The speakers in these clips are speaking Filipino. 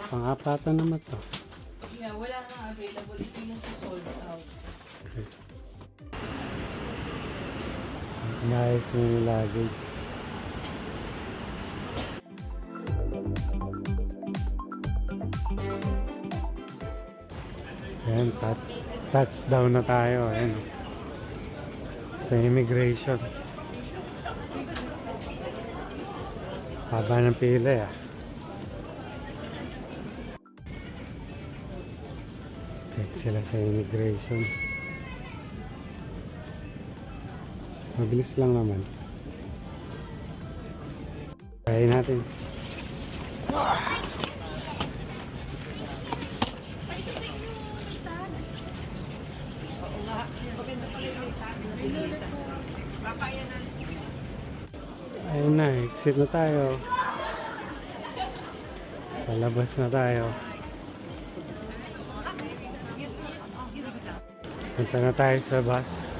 Pang-apatan naman to. Yeah, wala na available. Ito yung sold out. Okay. Nice yung luggage. Ayan, touchdown na tayo. Ayan. Sa immigration. Haba ng pila. Check sila sa immigration. Mabilis lang naman. Kaya natin. Ayun na, exit na tayo. Palabas na tayo. Punta na tayo sa bus.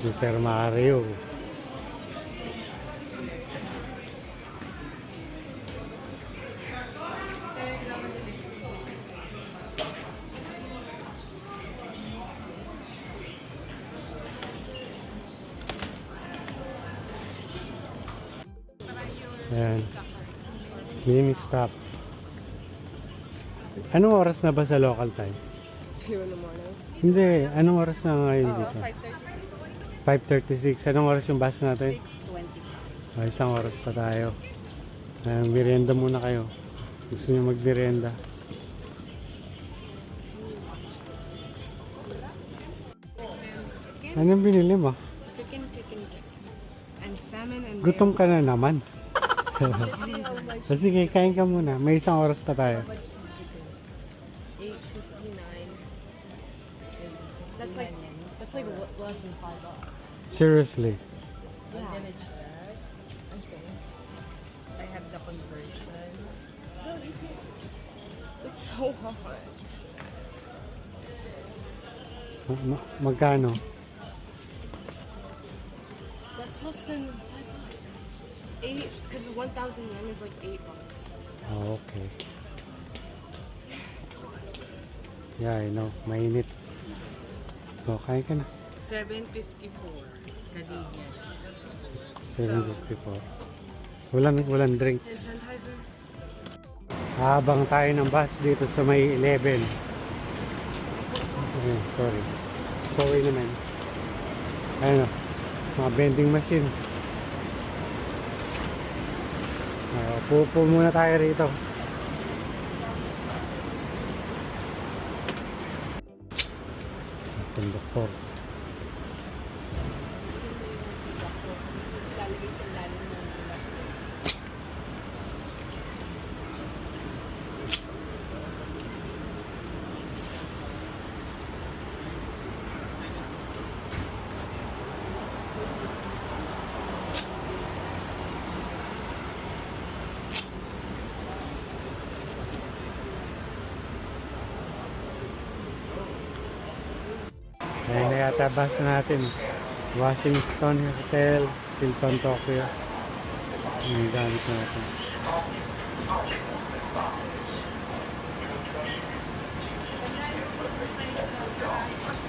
Super Mario. Ayan. Mini stop. Anong oras na ba sa local time? 2 in the morning. Hindi. Anong oras na ngayon dito? 5:30. 5:36. Anong oras yung bus natin? 6:20. Isang oras pa tayo. Merienda muna kayo. Gusto nyo mag-merienda? Anong binili mo? Chicken. And salmon and Gutom ka na naman. Sige, kain ka muna. May isang oras pa tayo. 8:59. That's like less than $5. Seriously. I'm gonna check. Okay. I have the conversion. It's so hot. Magkano? That's less than $5. 8, because 1,000 yen is like $8. Oh, okay. Yeah, I know. Mainit. Oh, kain ka na. 7.54 Canadian. 7:54. Walang drinks. Sanitizer. Habang tayo ng bus dito sa may 11. Ayun, sorry naman. Ayun o, mga vending machine. Pupo muna tayo rito. Konduktor. Lalagay sa lalim ng glass. Ayun na yata bus natin. Washington Hotel, Hilton, Tokyo. Yung gamit natin.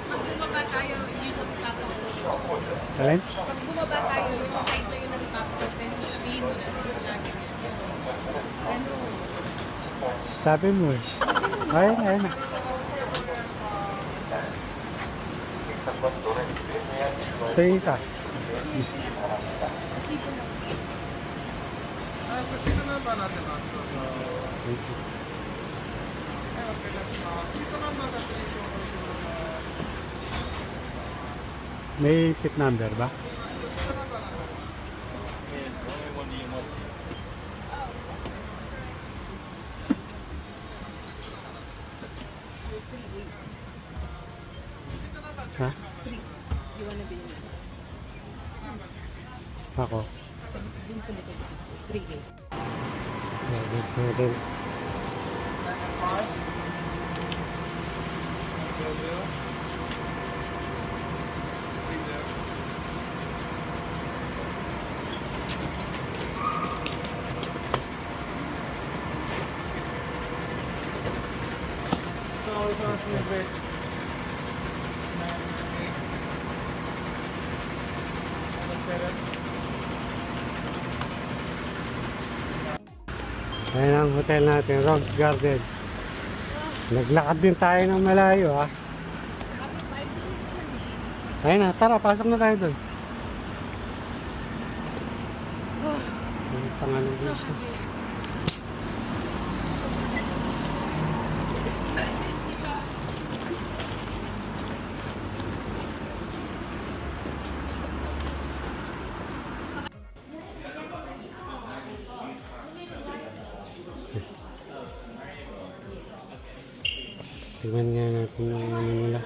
Pag bumaba tayo, yun yung top-open. Alin? Pag bumaba tayo, yung side na yun ang top-open. Sabihin mo na yung luggage mo. Ano? Sabi mo eh. Ayun na. Ito yung isa. Kasi po lang. Thank you. May seat number ba? Ha? You wanna be in? Ako? Dun yung sa likod. 3K. Yeah, that's natin. Ayan ang hotel natin, Rose Garden. Naglakad din tayo ng malayo ha. Ayun na, tara, pasok na tayo doon. Ang pangalan So dito. happy. Tignan nga natin yung ano nila.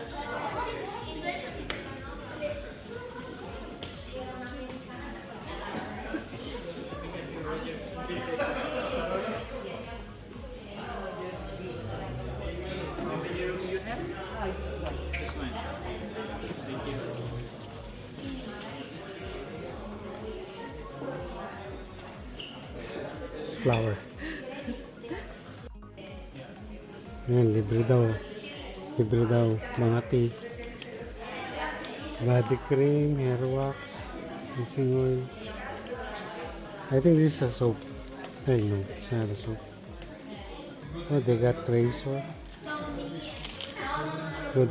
It's flower. Yan, libre daw. Libre daw. Mga tea. Body cream, hair wax, cleansing oil. I think this is a soap. Ay, no. It's not a soap. Oh, they got razor. Good.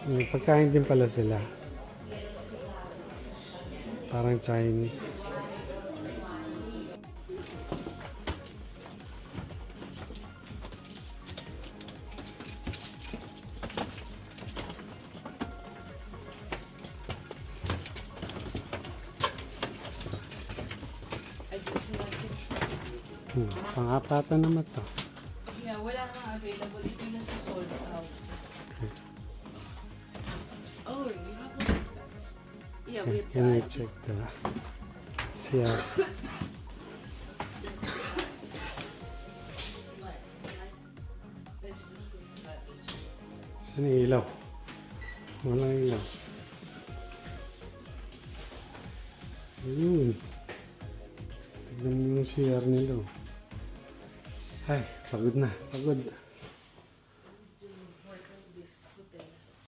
May pagkain din pala sila. Parang Chinese. I just like it. Pang-apatan naman to. Yeah, wala nang available. Ito yung nasa sold out. Oh, you have that. Yeah, we have Can I that. check the siya? Let's just put that in. Saan yung ilaw? Walang ilaw. Ayun. Tignan mo yung CR nila. Ay, pagod na. Pagod.